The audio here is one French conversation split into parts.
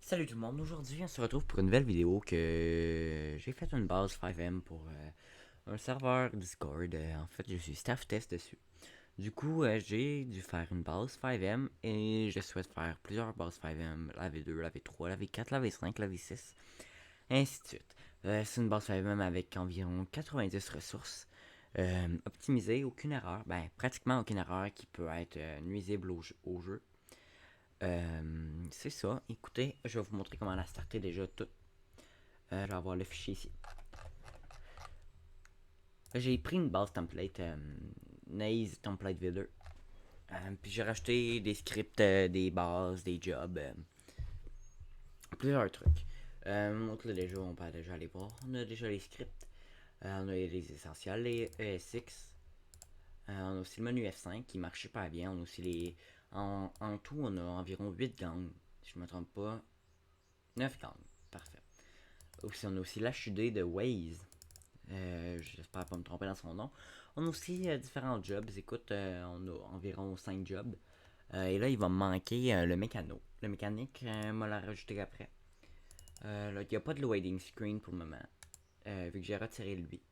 Salut tout le monde, aujourd'hui on se retrouve pour une nouvelle vidéo que j'ai fait une base 5M pour un serveur Discord. En fait, je suis staff test dessus. Du coup, j'ai dû faire une base 5M et je souhaite faire plusieurs bases 5M, la V2, la V3, la V4, la V5, la V6, ainsi de suite. C'est une base 5M avec environ 90 ressources. Optimisée, aucune erreur, ben pratiquement aucune erreur qui peut être nuisible au jeu. C'est ça. Écoutez, je vais vous montrer comment la starter déjà tout. Je vais avoir le fichier ici. J'ai pris une base template, Naze Template Builder. Puis j'ai rajouté des scripts, des bases, des jobs, plusieurs trucs. Donc là déjà, on peut déjà aller voir. On a déjà les scripts. On a les essentiels, les ESX. On a aussi le menu F5 qui marche super bien. On a aussi les. En tout, on a environ 8 gangs. Si je ne me trompe pas. 9 gangs. Parfait. Aussi, on a aussi l'HUD de Waze. J'espère pas me tromper dans son nom. On a aussi différents jobs. Écoute, on a environ 5 jobs. Et là, il va me manquer le mécano. Le mécanique, m'a l'a rajouté après. Là, il n'y a pas de loading screen pour le moment. Vu que j'ai retiré lui.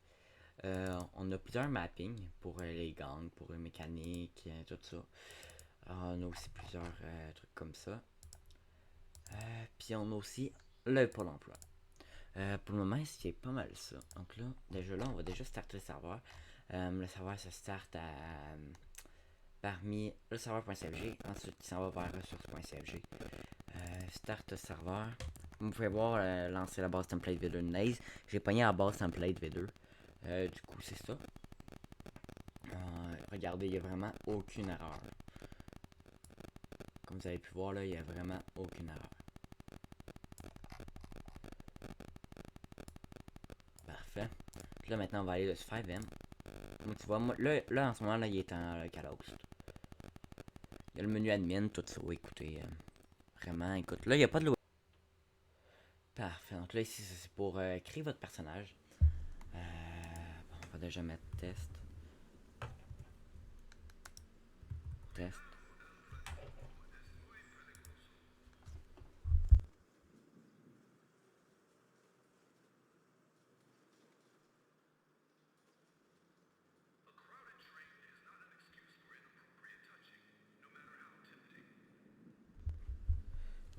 On a plusieurs mappings pour les gangs, pour les mécaniques, tout ça. On a aussi plusieurs trucs comme ça. Puis on a aussi le pôle emploi. Pour le moment, c'est pas mal ça. Donc là, on va déjà starter le serveur. Le serveur se start parmi le serveur.cfg. Ensuite, il s'en va vers ressources.cfg. Start serveur. Vous pouvez voir lancer la base template V2 de Naze. J'ai pogné la base template V2. Du coup, c'est ça. Regardez, il n'y a vraiment aucune erreur. Comme vous avez pu voir, là, il n'y a vraiment aucune erreur. Parfait. Puis là, maintenant, on va aller de 5M. Donc, tu vois, moi, là, en ce moment, là, il est en localhost. Il y a le menu admin, tout ça. Écoutez, vraiment, écoute, là, il n'y a pas de loi. Parfait. Donc là, ici, c'est pour créer votre personnage. Bon, on va déjà mettre test. Test.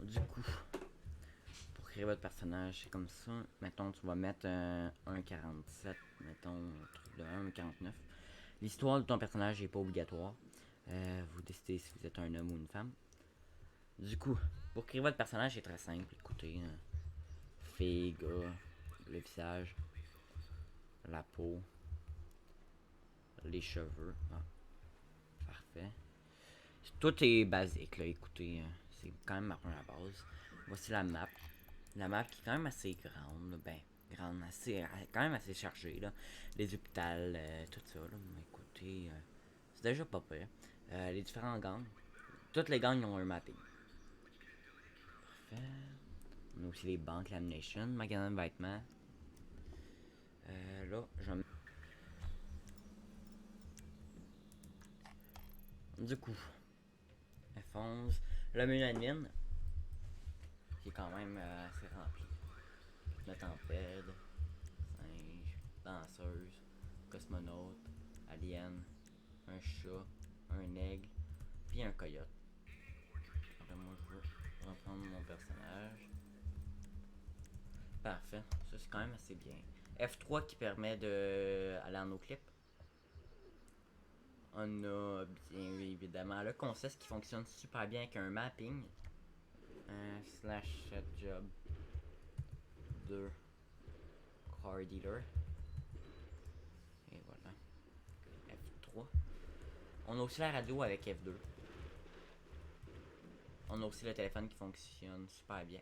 Du coup, pour créer votre personnage, c'est comme ça. Mettons, tu vas mettre un 1,47. Mettons, un truc de 1,49. L'histoire de ton personnage n'est pas obligatoire. Vous décidez si vous êtes un homme ou une femme. Du coup, pour créer votre personnage, c'est très simple. Écoutez, fille, gars, le visage, la peau, les cheveux. Ah, parfait. Tout est basique, là. Écoutez, c'est quand même ma première base. Voici la map. La map qui est quand même assez grande. Là. Ben, grande, assez, quand même assez chargée. Là. Les hôpitaux, tout ça. Là. Mais écoutez, c'est déjà pas pire. Les différents gangs. Toutes les gangs ont un mapping. Parfait. On a aussi les banques, lamination, magasin de vêtements. Là, je vais. Du coup, F11. Le menu admin, qui est quand même assez rempli. La tempête, singe, danseuse, cosmonaute, alien, un chat, un aigle, puis un coyote. Alors moi je veux reprendre mon personnage. Parfait, ça c'est quand même assez bien. F3 qui permet de aller en clip. On a bien évidemment le concept qui fonctionne super bien avec un mapping. Slash job de car dealer. Et voilà. F3. On a aussi la radio avec F2. On a aussi le téléphone qui fonctionne super bien.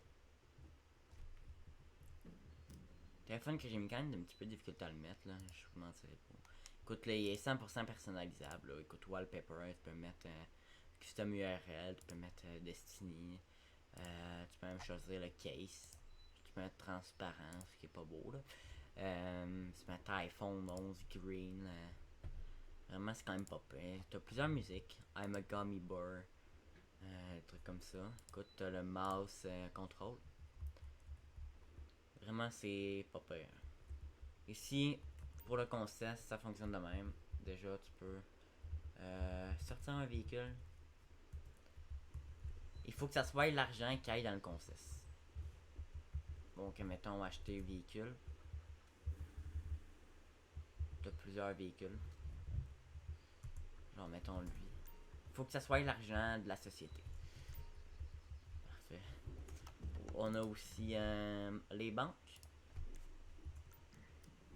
Téléphone que j'ai mis quand même un petit peu de difficulté à le mettre, là. Je vous mentirais pas. Écoute, là, il est 100% personnalisable. Là. Écoute, wallpaper, tu peux mettre custom URL, tu peux mettre Destiny. Tu peux même choisir le case. Tu peux mettre transparent, ce qui est pas beau, là. Tu peux mettre iPhone 11 green. Vraiment, c'est quand même pas pire. Tu as plusieurs musiques. I'm a Gummy Bear. Des trucs comme ça. Écoute, t'as le mouse contrôle. Vraiment, c'est pas pire. Ici, pour le concept, ça fonctionne de même. Déjà, tu peux sortir un véhicule. Il faut que ça soit l'argent qui aille dans le concept. Donc, mettons, acheter un véhicule. Tu as plusieurs véhicules. Genre, mettons lui. Il faut que ça soit l'argent de la société. Parfait. On a aussi les banques.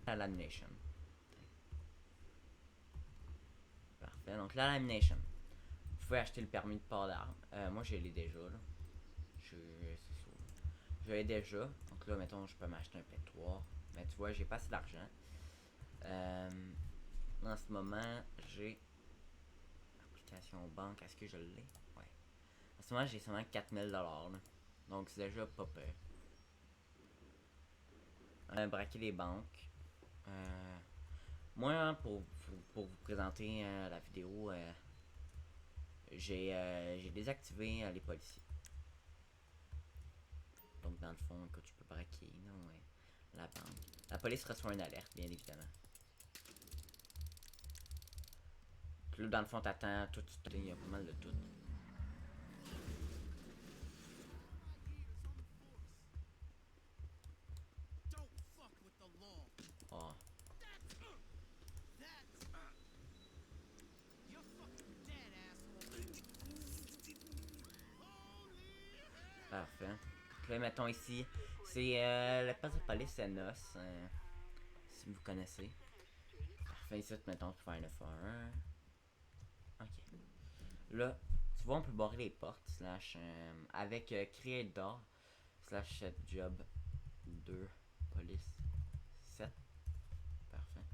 La lamination. Parfait. Donc, la lamination. Vous pouvez acheter le permis de port d'armes. Moi, je l'ai déjà. Là. Je l'ai déjà. Donc là, mettons, je peux m'acheter un P3. Mais tu vois, j'ai pas assez d'argent. En ce moment, j'ai application banque. Est-ce que je l'ai? Ouais. En ce moment, j'ai seulement 4000$. Donc, c'est déjà pas peur. Braquer les banques. Moi, hein, pour vous présenter la vidéo, j'ai désactivé les policiers. Donc, dans le fond, que tu peux braquer la banque. La police reçoit une alerte, bien évidemment. Puis là, dans le fond, t'attends tout. Il y a pas mal de tout. Oh. Parfait. Puis là, mettons ici, c'est le poste de police, c'est NOS. Si vous connaissez. Parfait, ici, mettons, tu peux faire une F1. Ok. Là, tu vois, on peut barrer les portes, slash, avec create door, slash set job 2, police 7. Parfait.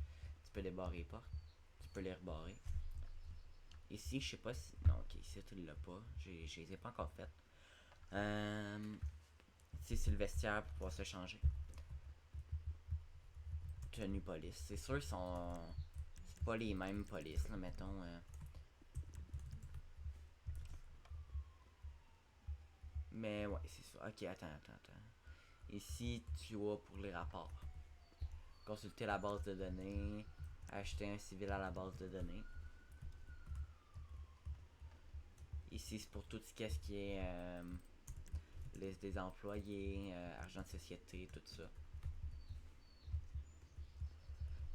Tu peux débarrer les portes. Tu peux les rebarrer. Ici, je sais pas si. Non, ok, ici, tu l'as pas. Je les ai pas encore faites. Ici, c'est le vestiaire pour pouvoir se changer. Tenue police. C'est sûr, sont. C'est pas les mêmes polices, là, mettons. Mais ouais, c'est ça. Ok, attends. Ici, tu vois pour les rapports. Consulter la base de données. Acheter un civil à la base de données. Ici, c'est pour tout ce qui est liste des employés, argent de société, tout ça.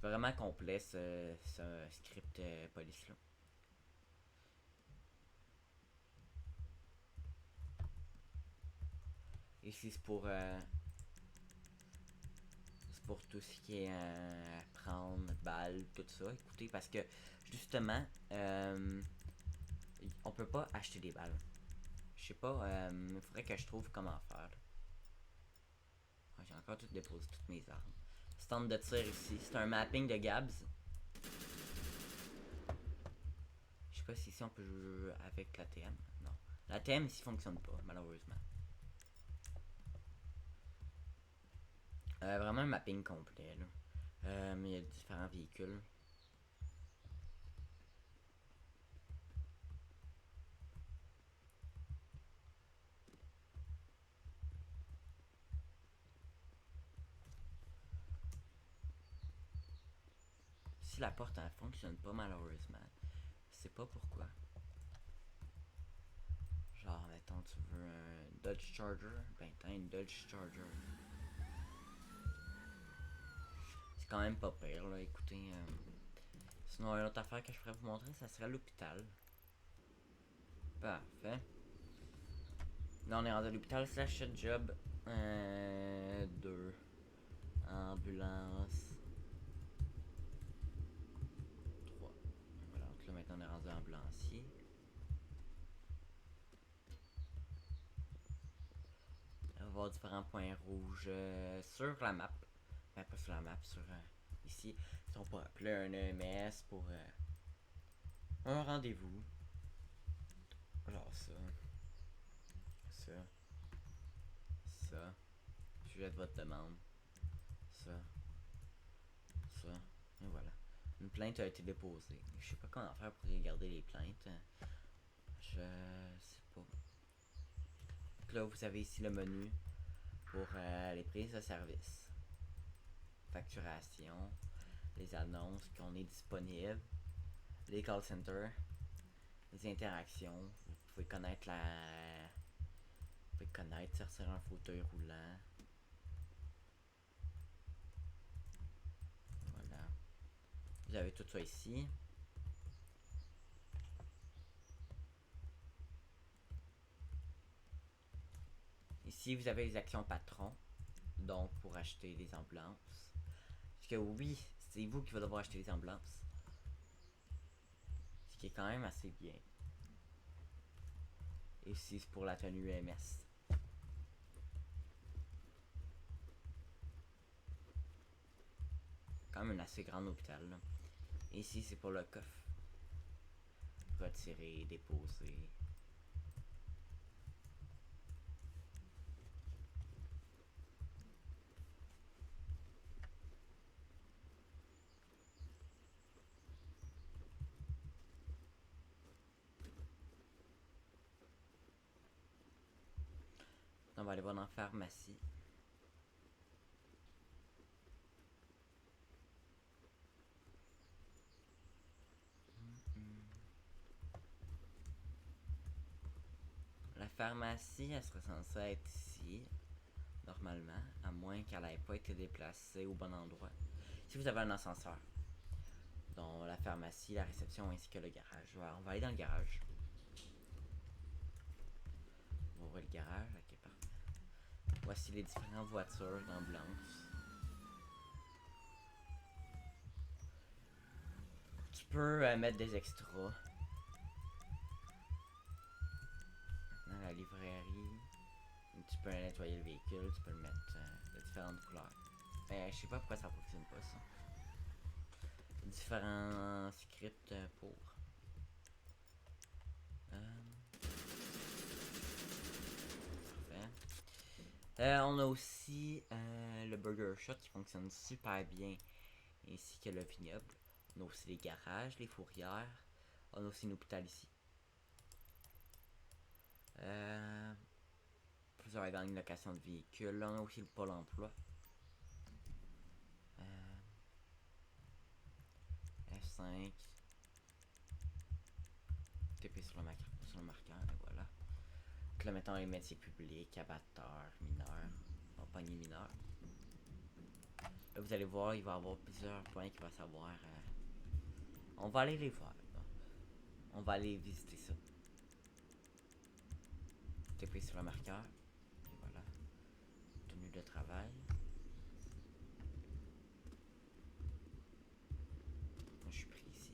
Vraiment complet ce script police là. Ici, c'est pour tout ce qui est prendre, balle, tout ça. Écoutez, parce que justement, on peut pas acheter des balles. Je sais pas, il faudrait que je trouve comment faire. Ah, j'ai encore tout déposé toutes mes armes. Stand de tir ici. C'est un mapping de Gabs. Je sais pas si ici on peut jouer avec l'ATM. Non. L'ATM ici fonctionne pas, malheureusement. Vraiment un mapping complet là. Mais il y a différents véhicules. Si la porte elle fonctionne pas malheureusement, je sais pas pourquoi. Genre, mettons, tu veux un Dodge Charger, ben t'as une Dodge Charger. C'est quand même pas pire là, écoutez. Sinon, une autre affaire que je pourrais vous montrer, ça serait l'hôpital. Parfait. Là, on est rendu à l'hôpital slash job 2. Ambulance 3. Voilà, donc là maintenant on est rendu ambulancier. On va voir différents points rouges sur la map. Ben, pas sur la map, sur ici. Si on peut appeler un EMS pour un rendez-vous. Genre ça. Ça. Ça. Sujet de votre demande. Ça. Ça. Et voilà. Une plainte a été déposée. Je sais pas comment faire pour regarder les plaintes. Je sais pas. Donc là, vous avez ici le menu pour les prises de service, facturation, les annonces qu'on est disponible, les call centers, les interactions. Vous pouvez connaître sortir un fauteuil roulant. Voilà. Vous avez tout ça ici. Ici, vous avez les actions patron, donc pour acheter des ambulances. Parce que oui, c'est vous qui va devoir acheter les ambulances. Ce qui est quand même assez bien. Et ici, c'est pour la tenue MS. Quand même un assez grand hôpital. Là. Et ici, c'est pour le coffre. Retirer, déposer. On va aller voir dans la pharmacie. La pharmacie, elle serait censée être ici, normalement, à moins qu'elle n'ait pas été déplacée au bon endroit. Si vous avez un ascenseur, dont la pharmacie, la réception ainsi que le garage. Voilà, on va aller dans le garage. On va ouvrir le garage, ok, parfait. Voici les différentes voitures d'ambulance. Tu peux mettre des extras dans la librairie. Tu peux nettoyer le véhicule, tu peux le mettre de différentes couleurs. Mais je sais pas pourquoi ça fonctionne pas ça. Différents scripts pour. Parfait. On a aussi le Burger Shot qui fonctionne super bien, ainsi que le vignoble. On a aussi les garages, les fourrières. On a aussi un hôpital ici. Plusieurs dans une location de véhicules. Là, on a aussi le pôle emploi. F5. TP sur le marqueur, et voilà. Donc là, mettons les métiers publics, abatteur, mineur, compagnie mineure. Là, vous allez voir, il va y avoir plusieurs points qu'il va savoir. On va aller les voir. Là. On va aller visiter ça. TP sur le marqueur. Et voilà. Tenue de travail. Moi, je suis pris ici.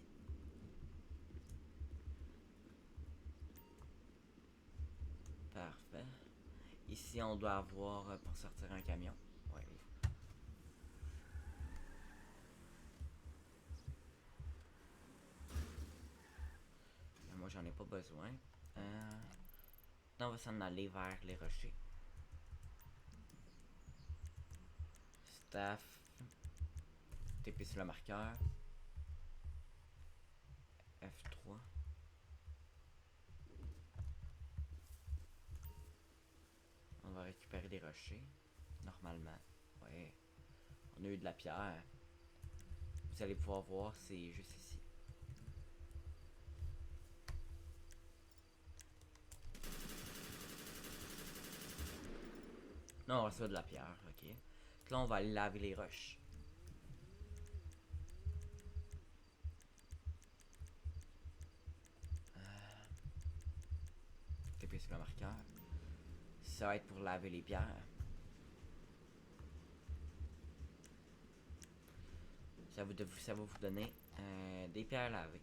Parfait. Ici, on doit avoir pour sortir un camion. Ouais. Moi, j'en ai pas besoin. On va s'en aller vers les rochers. Staff. TP sur le marqueur. F3. On va récupérer des rochers. Normalement. Ouais. On a eu de la pierre. Vous allez pouvoir voir, c'est juste ici. Non, on reçoit de la pierre, ok. Donc là, on va aller laver les roches. TP sur le marqueur. Ça va être pour laver les pierres. Ça va vous donner des pierres lavées.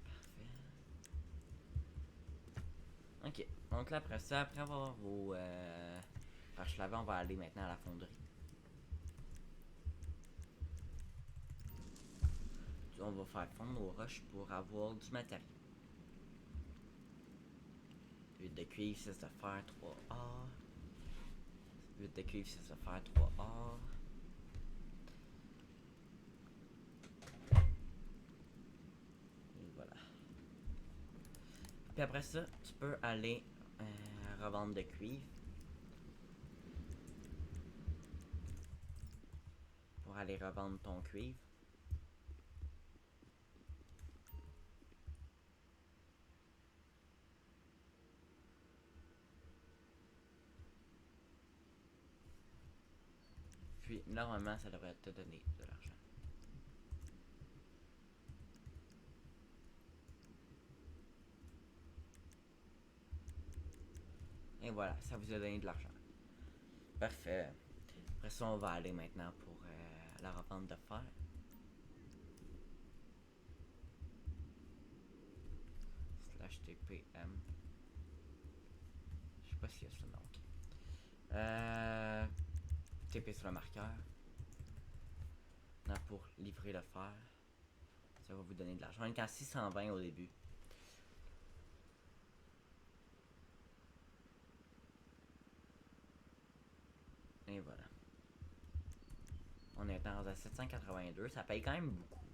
Parfait. Ok. Donc là, après ça, après avoir vos roches lavées, on va aller maintenant à la fonderie. On va faire fondre nos roches pour avoir du matériel. 8 de cuivre, 6 de fer, 3A. 8 de cuivre, 6 de fer, 3A. Puis après ça, tu peux aller revendre de cuivre. Pour aller revendre ton cuivre. Puis normalement, ça devrait te donner de l'argent. Et voilà, ça vous a donné de l'argent. Parfait. Après ça, on va aller maintenant pour la revente de fer. Slash TPM. Je sais pas s'il y a ce nom. TP sur le marqueur. Là, pour livrer le fer. Ça va vous donner de l'argent. On est à 620 au début. Et voilà. On est à 782. Ça paye quand même beaucoup.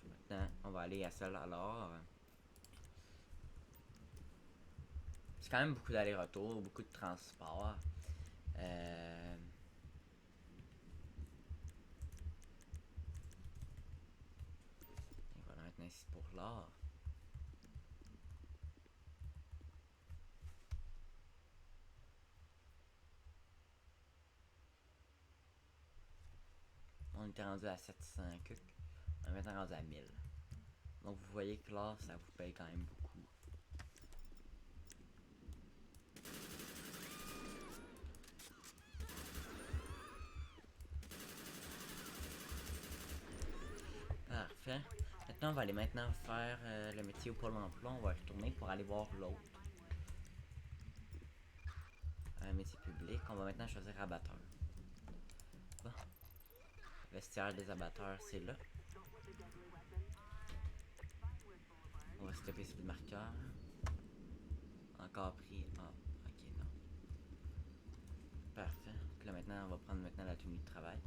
Maintenant, on va aller à seul alors. C'est quand même beaucoup d'aller-retour, beaucoup de transport. Et voilà, maintenant ici pour l'or. On était rendu à 700 cucs. On est maintenant rendu à 1000. Donc vous voyez que l'or, ça vous paye quand même beaucoup. Parfait. Maintenant, on va aller maintenant faire le métier au Pôle emploi. On va retourner pour aller voir l'autre. Métier public. On va maintenant choisir abatteur. Bon. Vestiaire des abatteurs, c'est là. On va se taper sur le marqueur. Encore pris. Ah, ok, non. Parfait. Donc là maintenant, on va prendre maintenant la tenue de travail.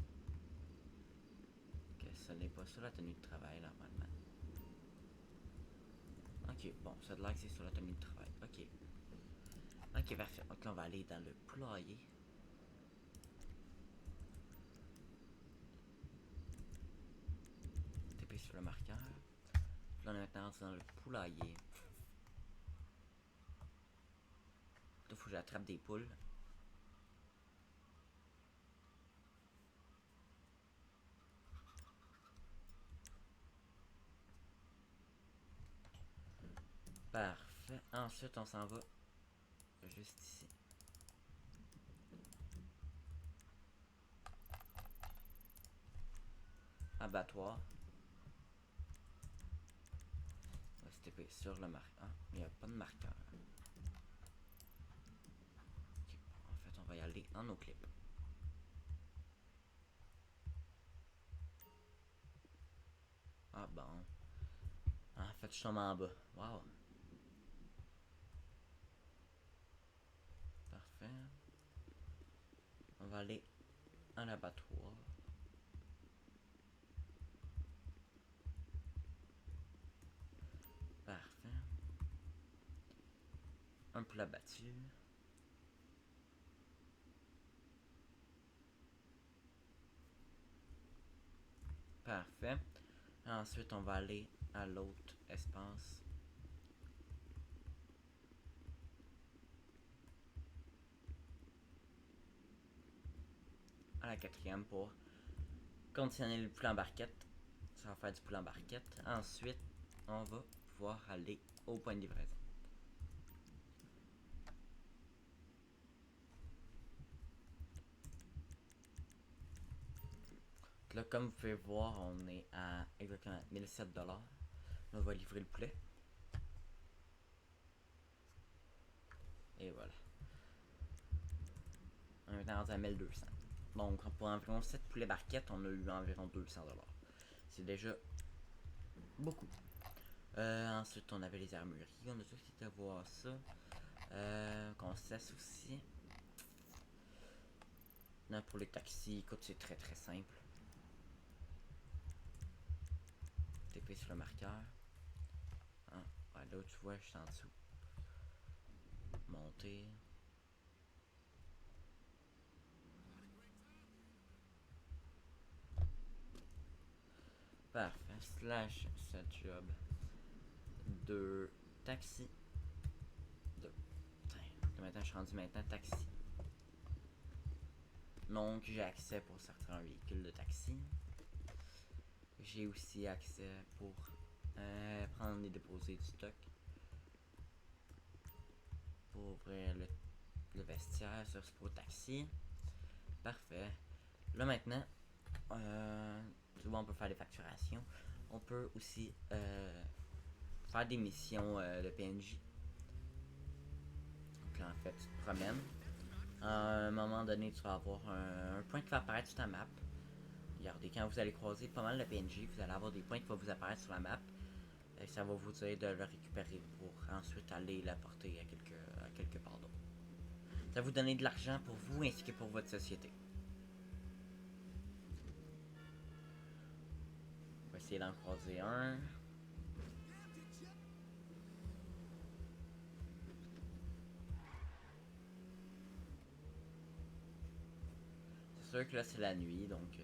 Ok, ce n'est pas sur la tenue de travail normalement. Ok, bon, ça a l'air que c'est sur la tenue de travail. Ok. Ok, parfait. Donc là, on va aller dans le poulailler. TP sur le marqueur. Puis là, on est maintenant dans le poulailler. Là, faut que j'attrape des poules. Parfait. Ensuite, on s'en va juste ici. Abattoir. On va se taper sur le marqueur. Ah, il n'y a pas de marqueur. Ok, en fait, on va y aller en nos clips. Ah bon. En fait, je tombe en bas. Wow. Parfait. On va aller en abattoir. Parfait. Un poulet abattu. Parfait. Ensuite, on va aller à l'autre espace. À la quatrième pour conditionner le poulet en barquette. Ça va faire du poulet en barquette. Ensuite, on va pouvoir aller au point de livraison. Là, comme vous pouvez voir, on est à exactement 1007$. Là, on va livrer le poulet. Et voilà. On est maintenant rendu à 1200. Donc, pour environ 7 poulets barquettes, on a eu environ 200$. C'est déjà beaucoup. Ensuite, on avait les armureries. On a tout été voir ça. Qu'on cesse aussi. Là, pour les taxis, écoute, c'est très très simple. TP sur le marqueur. Ah, ouais, Ouais, là où tu vois, je suis en dessous. Monter. Parfait. Slash set job. 2 taxi. 2. Maintenant, je suis rendu maintenant taxi. Donc, j'ai accès pour sortir un véhicule de taxi. J'ai aussi accès pour prendre et déposer du stock. Pour ouvrir le vestiaire sur ce taxi. Parfait. Là maintenant, tu vois, on peut faire des facturations. On peut aussi faire des missions de PNJ. Donc là, en fait, tu te promènes. À un moment donné, tu vas avoir un point qui va apparaître sur ta map. Regardez, quand vous allez croiser pas mal de PNJ, vous allez avoir des points qui vont vous apparaître sur la map. Et ça va vous dire de le récupérer pour ensuite aller l'apporter à quelque part d'autre. Ça va vous donner de l'argent pour vous ainsi que pour votre société. On va essayer d'en croiser un. C'est sûr que là c'est la nuit, donc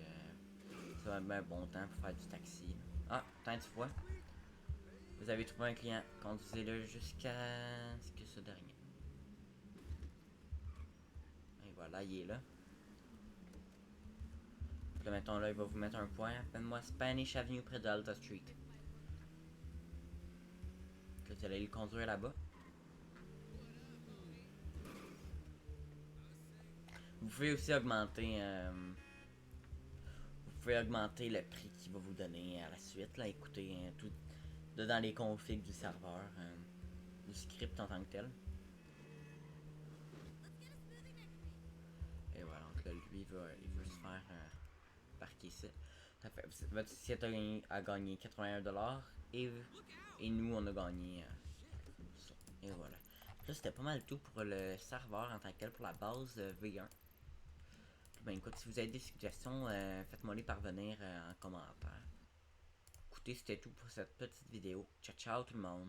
ça va être un bon temps pour faire du taxi. Ah, tant tu vois. Vous avez trouvé un client, conduisez-le jusqu'à ce que ce dernier. Et voilà, il est là. Là maintenant là, il va vous mettre un point. Appelle-moi Spanish Avenue près de Alta Street. Là, vous allez le conduire là-bas. Vous pouvez aussi augmenter le prix qu'il va vous donner à la suite. Là, écoutez, tout dans les configs du serveur, du script en tant que tel. Et voilà, donc là, lui, il veut se faire parquer ici. Ça fait, votre société a gagné 81$ et nous, on a gagné ça. Et voilà. Là, c'était pas mal tout pour le serveur en tant que tel, pour la base V1. Ben écoute, si vous avez des suggestions, faites-moi les parvenir en commentaire. Écoutez, c'était tout pour cette petite vidéo. Ciao ciao tout le monde.